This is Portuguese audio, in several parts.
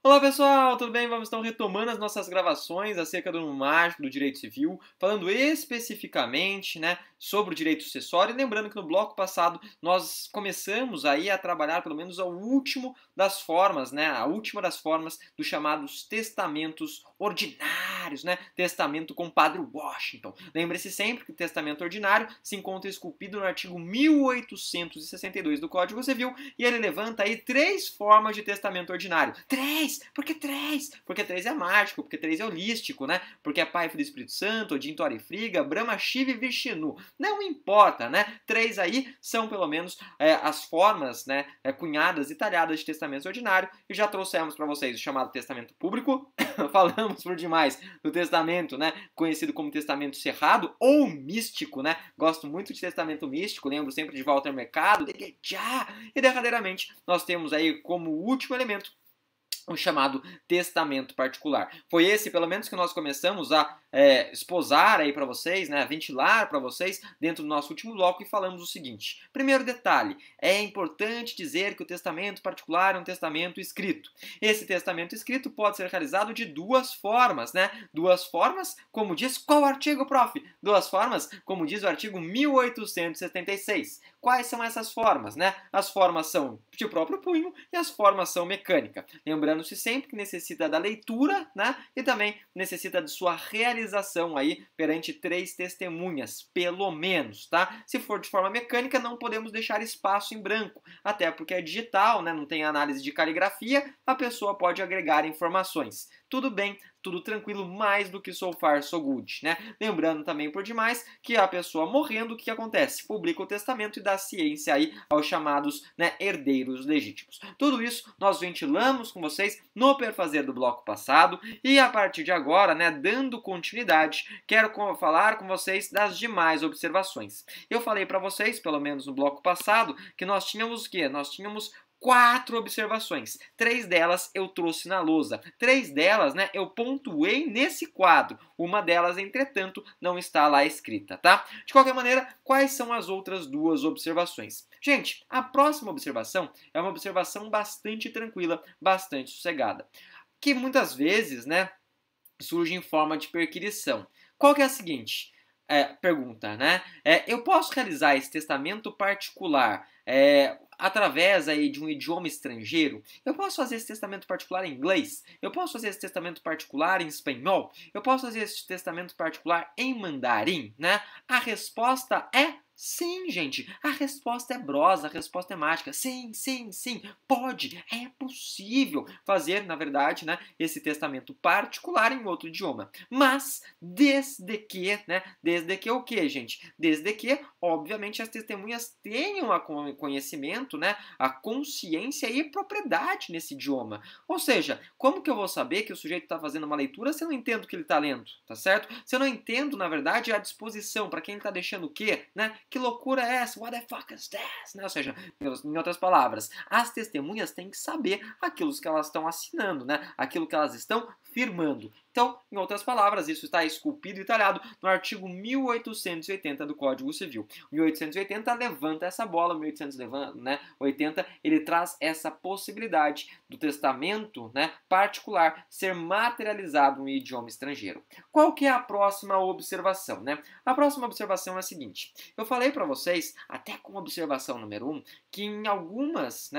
Olá pessoal, tudo bem? Vamos então retomando as nossas gravações acerca do mágico do direito civil, falando especificamente, sobre o direito sucessório, e lembrando que no bloco passado nós começamos aí a trabalhar pelo menos a última das formas, a última das formas dos chamados testamentos ordinários, testamento com Padre Washington. Lembre-se sempre que o testamento ordinário se encontra esculpido no artigo 1862 do Código Civil e ele levanta aí três formas de testamento ordinário. Três! Por que três? Porque três é mágico, porque três é holístico, Porque é Pai, Filho e Espírito Santo, Odin, Thor e Friga, Brahma, Shiva e Vishnu. Não importa, Três aí são pelo menos as formas, cunhadas e talhadas de testamento ordinário. E já trouxemos para vocês o chamado testamento público. Falamos por demais do testamento, conhecido como testamento cerrado ou místico, Gosto muito de testamento místico, lembro sempre de Walter Mercado, e derradeiramente nós temos aí como último elemento o chamado testamento particular. Foi esse, pelo menos, que nós começamos a esposar aí para vocês, a ventilar para vocês dentro do nosso último bloco e falamos o seguinte. Primeiro detalhe, é importante dizer que o testamento particular é um testamento escrito. Esse testamento escrito pode ser realizado de duas formas, Duas formas, como diz qual artigo, prof? Duas formas, como diz o artigo 1876. Quais são essas formas, As formas são de próprio punho e as formas são mecânica. Lembrando-se sempre que necessita da leitura, E também necessita de sua realização aí perante três testemunhas, pelo menos, Se for de forma mecânica, não podemos deixar espaço em branco, até porque é digital, não tem análise de caligrafia, a pessoa pode agregar informações. Tudo bem, tudo tranquilo, mais do que so far so good, Lembrando também por demais que a pessoa morrendo, o que acontece? Publica o testamento e dá ciência aí aos chamados herdeiros legítimos. Tudo isso nós ventilamos com vocês no perfazer do bloco passado e a partir de agora, dando continuidade, quero falar com vocês das demais observações. Eu falei para vocês, pelo menos no bloco passado, que nós tínhamos o quê? Nós tínhamos 4 observações. 3 delas eu trouxe na lousa. 3 delas, eu pontuei nesse quadro. Uma delas, entretanto, não está lá escrita, De qualquer maneira, quais são as outras 2 observações? Gente, a próxima observação é uma observação bastante tranquila, bastante sossegada, que muitas vezes, surge em forma de perquisição. Qual que é a seguinte? Pergunta, eu posso realizar esse testamento particular através aí de um idioma estrangeiro? Eu posso fazer esse testamento particular em inglês? Eu posso fazer esse testamento particular em espanhol? Eu posso fazer esse testamento particular em mandarim? A resposta é sim, gente. A resposta é brosa, a resposta é mágica. Sim, sim, sim. Pode, é possível fazer, na verdade, esse testamento particular em outro idioma. Mas desde que o quê, gente? Desde que, obviamente, as testemunhas tenham o conhecimento, a consciência e propriedade nesse idioma. Ou seja, como que eu vou saber que o sujeito está fazendo uma leitura se eu não entendo o que ele está lendo, tá certo? Se eu não entendo, na verdade, a disposição, para quem ele está deixando o quê, Que loucura é essa? What the fuck is this? Ou seja, em outras palavras, as testemunhas têm que saber aquilo que elas estão assinando, Aquilo que elas estão firmando. Então, em outras palavras, isso está esculpido e talhado no artigo 1880 do Código Civil. 1880 levanta essa bola, 1880 ele traz essa possibilidade do testamento, particular ser materializado em idioma estrangeiro. Qual que é a próxima observação, A próxima observação é a seguinte. Eu falei para vocês, até com observação número 1, que em algumas,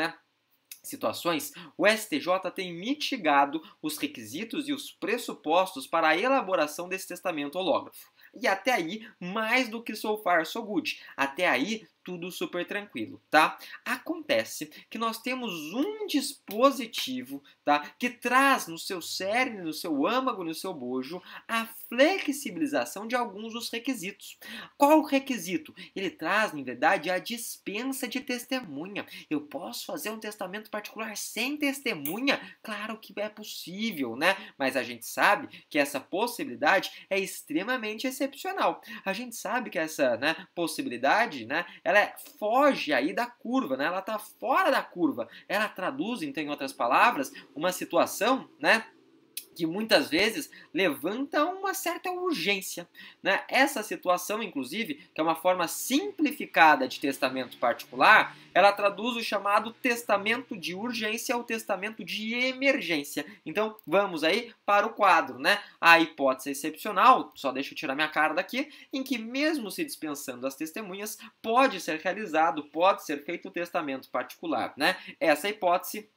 situações, o STJ tem mitigado os requisitos e os pressupostos para a elaboração desse testamento hológrafo. E até aí, mais do que so far so good. Até aí, tudo super tranquilo, Acontece que nós temos um dispositivo, que traz no seu cerne, no seu âmago, no seu bojo, a flexibilização de alguns dos requisitos. Qual o requisito? Ele traz, na verdade, a dispensa de testemunha. Eu posso fazer um testamento particular sem testemunha? Claro que é possível, Mas a gente sabe que essa possibilidade é extremamente excepcional. A gente sabe que essa possibilidade, ela foge aí da curva, Ela está fora da curva. Ela traduz, então, em outras palavras, uma situação, que muitas vezes levanta uma certa urgência, né? Essa situação, inclusive, que é uma forma simplificada de testamento particular, ela traduz o chamado testamento de urgência ou testamento de emergência. Então, vamos aí para o quadro, né? A hipótese excepcional, só deixa eu tirar minha cara daqui, em que mesmo se dispensando as testemunhas, pode ser realizado, pode ser feito o testamento particular, né? Essa hipótese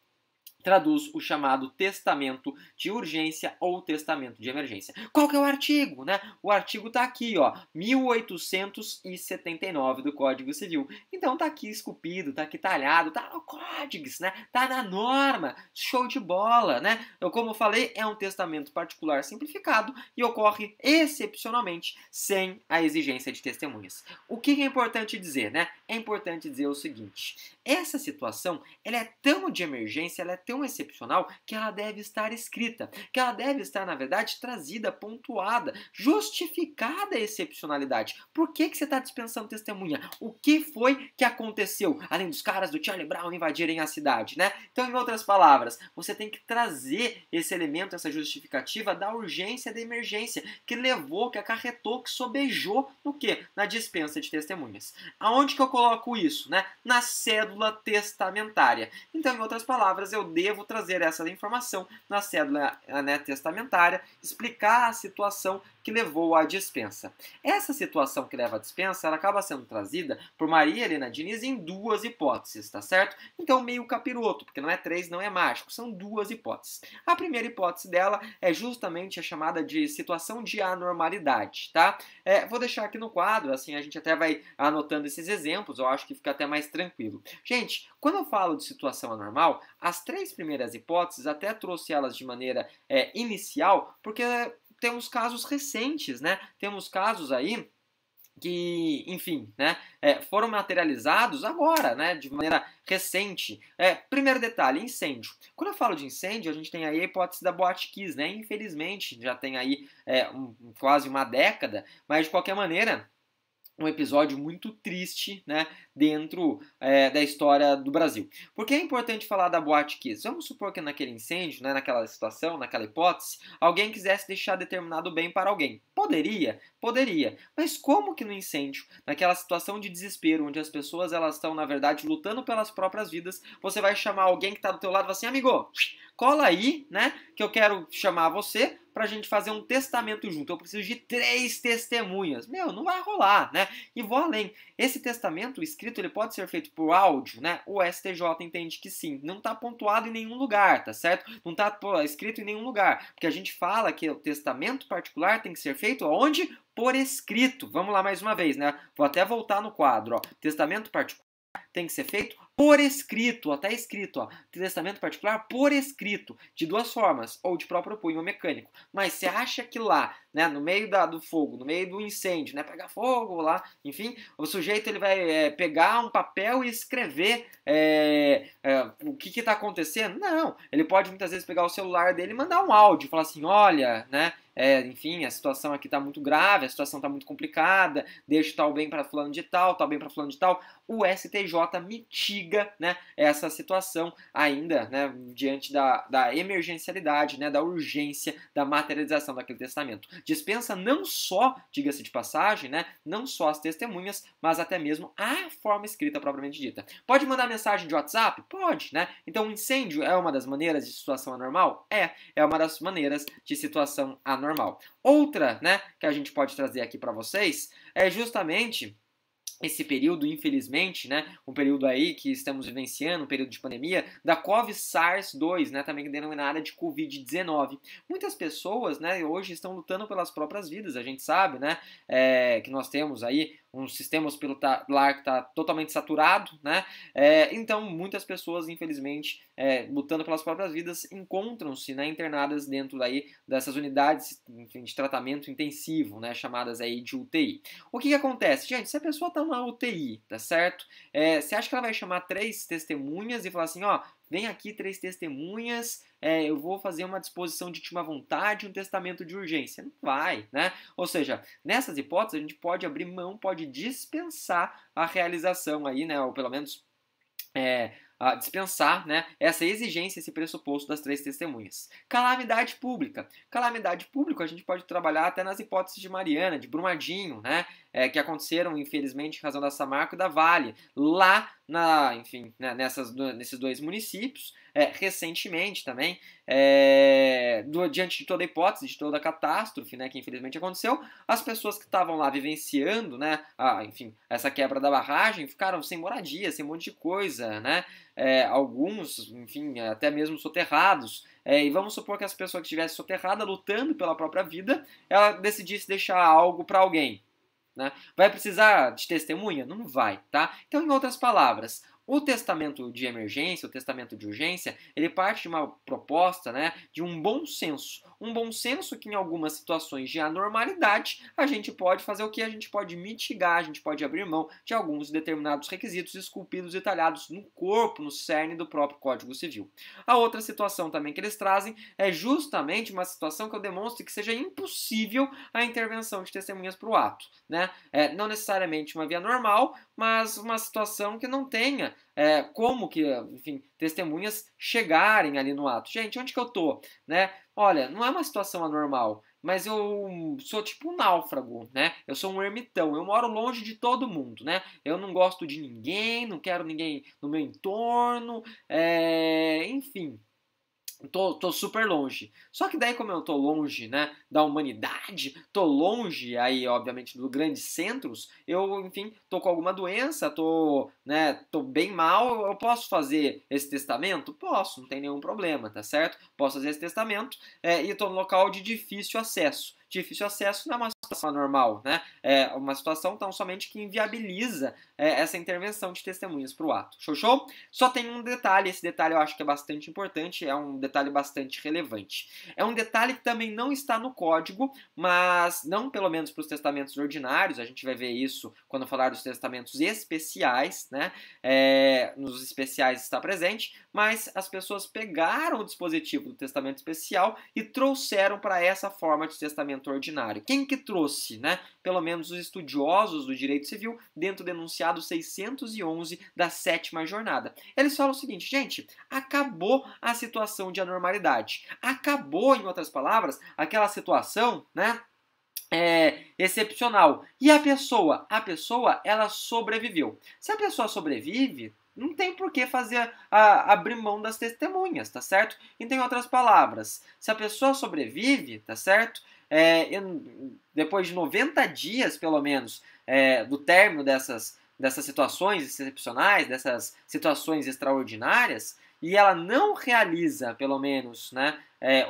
traduz o chamado testamento de urgência ou testamento de emergência. Qual que é o artigo, né? O artigo está aqui, ó, 1879 do Código Civil. Então tá aqui esculpido, tá aqui talhado, tá no código, né? Tá na norma. Show de bola, né? Eu, como falei, é um testamento particular simplificado e ocorre excepcionalmente sem a exigência de testemunhas. O que é importante dizer, né? É importante dizer o seguinte: essa situação, ela é tão de emergência, ela é tão excepcional que ela deve estar escrita, que ela deve estar, na verdade, trazida, pontuada, justificada a excepcionalidade. Por que você está dispensando testemunha? O que foi que aconteceu? Além dos caras do Charlie Brown invadirem a cidade, né? Então, em outras palavras, você tem que trazer esse elemento, essa justificativa da urgência, da emergência, que levou, que acarretou, que sobejou no quê? Na dispensa de testemunhas. Aonde que eu coloco isso, né? Na cédula testamentária. Então, em outras palavras, eu devo trazer essa informação na cédula, né, testamentária, explicar a situação que levou à dispensa. Essa situação que leva à dispensa, ela acaba sendo trazida por Maria Helena Diniz em duas hipóteses, tá certo? Então, meio capiroto, porque não é três, não é mágico, são duas hipóteses. A primeira hipótese dela é justamente a chamada de situação de anormalidade, tá? Vou deixar aqui no quadro, assim a gente até vai anotando esses exemplos, eu acho que fica até mais tranquilo. Gente, quando eu falo de situação anormal, as três primeiras hipóteses, até trouxe elas de maneira inicial, porque temos casos recentes, né? Temos casos aí que, enfim, né, foram materializados agora, né, de maneira recente. Primeiro detalhe, incêndio. Quando eu falo de incêndio, a gente tem aí a hipótese da Boate Kiss, né, infelizmente, já tem aí quase uma década, mas de qualquer maneira, um episódio muito triste, né, dentro da história do Brasil. Por que é importante falar da Boate Kiss? Vamos supor que naquele incêndio, né, naquela situação, naquela hipótese, alguém quisesse deixar determinado bem para alguém. Poderia? Poderia. Mas como que no incêndio, naquela situação de desespero, onde as pessoas elas estão, na verdade, lutando pelas próprias vidas, você vai chamar alguém que está do teu lado e falar assim, amigo, cola aí, né, que eu quero chamar você pra gente fazer um testamento junto. Eu preciso de 3 testemunhas. Meu, não vai rolar, né? E vou além. Esse testamento escrito, ele pode ser feito por áudio, né? O STJ entende que sim. Não está pontuado em nenhum lugar, tá certo? Não está escrito em nenhum lugar. Porque a gente fala que o testamento particular tem que ser feito aonde? Por escrito. Vamos lá mais uma vez, né? Vou até voltar no quadro, ó. Testamento particular tem que ser feito por escrito, até escrito, ó, testamento particular por escrito, de duas formas, ou de próprio punho ou mecânico. Mas você acha que lá, né, no meio do fogo, no meio do incêndio, né, pegar fogo lá, enfim, o sujeito ele vai pegar um papel e escrever o que está acontecendo? Não, ele pode muitas vezes pegar o celular dele e mandar um áudio, falar assim, olha, né, enfim, a situação aqui está muito grave, a situação está muito complicada, deixa tal bem para fulano de tal bem para fulano de tal. O STJ mitiga, né, essa situação ainda, né, diante da emergencialidade, né, da urgência da materialização daquele testamento. Dispensa não só, diga-se de passagem, né, não só as testemunhas, mas até mesmo a forma escrita propriamente dita. Pode mandar mensagem de WhatsApp? Pode, né? Então, um incêndio é uma das maneiras de situação anormal? É uma das maneiras de situação anormal. Outra, né, que a gente pode trazer aqui para vocês é justamente esse período, infelizmente, né, um período aí que estamos vivenciando, um período de pandemia, da COVID-SARS-2, né, também denominada de Covid-19. Muitas pessoas, né, hoje estão lutando pelas próprias vidas, a gente sabe, né, que nós temos aí um sistema hospitalar que está totalmente saturado, né, então muitas pessoas, infelizmente, lutando pelas próprias vidas, encontram-se, né, internadas dentro aí dessas unidades, enfim, de tratamento intensivo, né, chamadas aí de UTI. O que acontece? Gente, se a pessoa está na UTI, tá certo? Você acha que ela vai chamar 3 testemunhas e falar assim, ó, vem aqui 3 testemunhas, eu vou fazer uma disposição de última vontade, um testamento de urgência? Não vai, né? Ou seja, nessas hipóteses a gente pode abrir mão, pode dispensar a realização aí, né? Ou pelo menos dispensar, né, essa exigência, esse pressuposto das 3 testemunhas. Calamidade pública. Calamidade pública a gente pode trabalhar até nas hipóteses de Mariana, de Brumadinho, né, que aconteceram, infelizmente, em razão da Samarco e da Vale, lá enfim, né, nesses 2 municípios, recentemente também, diante de toda a hipótese, de toda a catástrofe, né, que infelizmente aconteceu, as pessoas que estavam lá vivenciando, né, enfim, essa quebra da barragem, ficaram sem moradia, sem um monte de coisa, né, alguns, enfim, até mesmo soterrados, e vamos supor que as pessoas que estivessem soterradas, lutando pela própria vida, ela decidisse deixar algo para alguém, né? Vai precisar de testemunha? Não vai, tá? Então, em outras palavras, o testamento de emergência, o testamento de urgência, ele parte de uma proposta, né, de um bom senso. Um bom senso que em algumas situações de anormalidade a gente pode fazer o que? A gente pode mitigar, a gente pode abrir mão de alguns determinados requisitos esculpidos e talhados no corpo, no cerne do próprio Código Civil. A outra situação também que eles trazem é justamente uma situação que eu demonstro que seja impossível a intervenção de testemunhas para o ato, né? Não necessariamente uma via normal, mas uma situação que não tenha como que, enfim, testemunhas chegarem ali no ato. Gente, onde que eu tô? Né? Olha, não é uma situação anormal, mas eu sou tipo um náufrago, né? Eu sou um ermitão, eu moro longe de todo mundo, né? Eu não gosto de ninguém, não quero ninguém no meu entorno, enfim. Tô super longe. Só que daí, como eu tô longe, né, da humanidade, tô longe aí, obviamente, dos grandes centros, eu, enfim, tô com alguma doença, tô bem mal, eu posso fazer esse testamento? Posso, não tem nenhum problema, tá certo? Posso fazer esse testamento e tô no local de difícil acesso. Difícil acesso não é uma situação normal, né? É uma situação tão somente que inviabiliza essa intervenção de testemunhas para o ato. Show? Só tem um detalhe, esse detalhe eu acho que é bastante importante, é um detalhe bastante relevante. É um detalhe que também não está no código, mas não pelo menos para os testamentos ordinários, a gente vai ver isso quando falar dos testamentos especiais, né? Nos especiais está presente, mas as pessoas pegaram o dispositivo do testamento especial e trouxeram para essa forma de testamento ordinário. Quem que trouxe, né? Pelo menos os estudiosos do direito civil, dentro do enunciado 611 da 7ª jornada. Eles falam o seguinte, gente, acabou a situação de anormalidade. Acabou, em outras palavras, aquela situação, né? Excepcional. E a pessoa? A pessoa, ela sobreviveu. Se a pessoa sobrevive, não tem por que abrir mão das testemunhas, tá certo? Então, em outras palavras, se a pessoa sobrevive, tá certo? Depois de 90 dias, pelo menos, do término dessas situações excepcionais, dessas situações extraordinárias, e ela não realiza, pelo menos, né,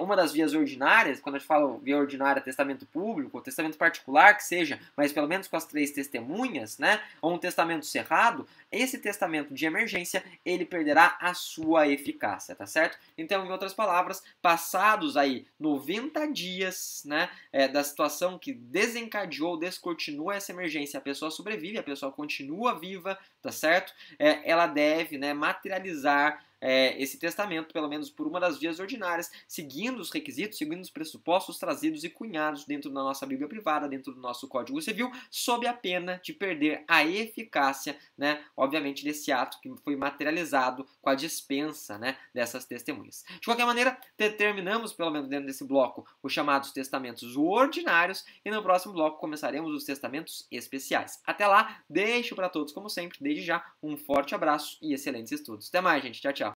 uma das vias ordinárias, quando a gente fala via ordinária, testamento público, ou testamento particular, que seja, mas pelo menos com as 3 testemunhas, né, ou um testamento cerrado, esse testamento de emergência, ele perderá a sua eficácia, tá certo? Então, em outras palavras, passados aí 90 dias, né, da situação que desencadeou, descortinou essa emergência, a pessoa sobrevive, a pessoa continua viva, tá certo? Ela deve, né, materializar esse testamento, pelo menos por uma das vias ordinárias, seguindo os requisitos, seguindo os pressupostos trazidos e cunhados dentro da nossa Bíblia privada, dentro do nosso Código Civil, sob a pena de perder a eficácia, né, obviamente, desse ato que foi materializado com a dispensa, né, dessas testemunhas. De qualquer maneira, terminamos, pelo menos dentro desse bloco, os chamados testamentos ordinários e no próximo bloco começaremos os testamentos especiais. Até lá, deixo para todos, como sempre, desde já, um forte abraço e excelentes estudos. Até mais, gente. Tchau, tchau.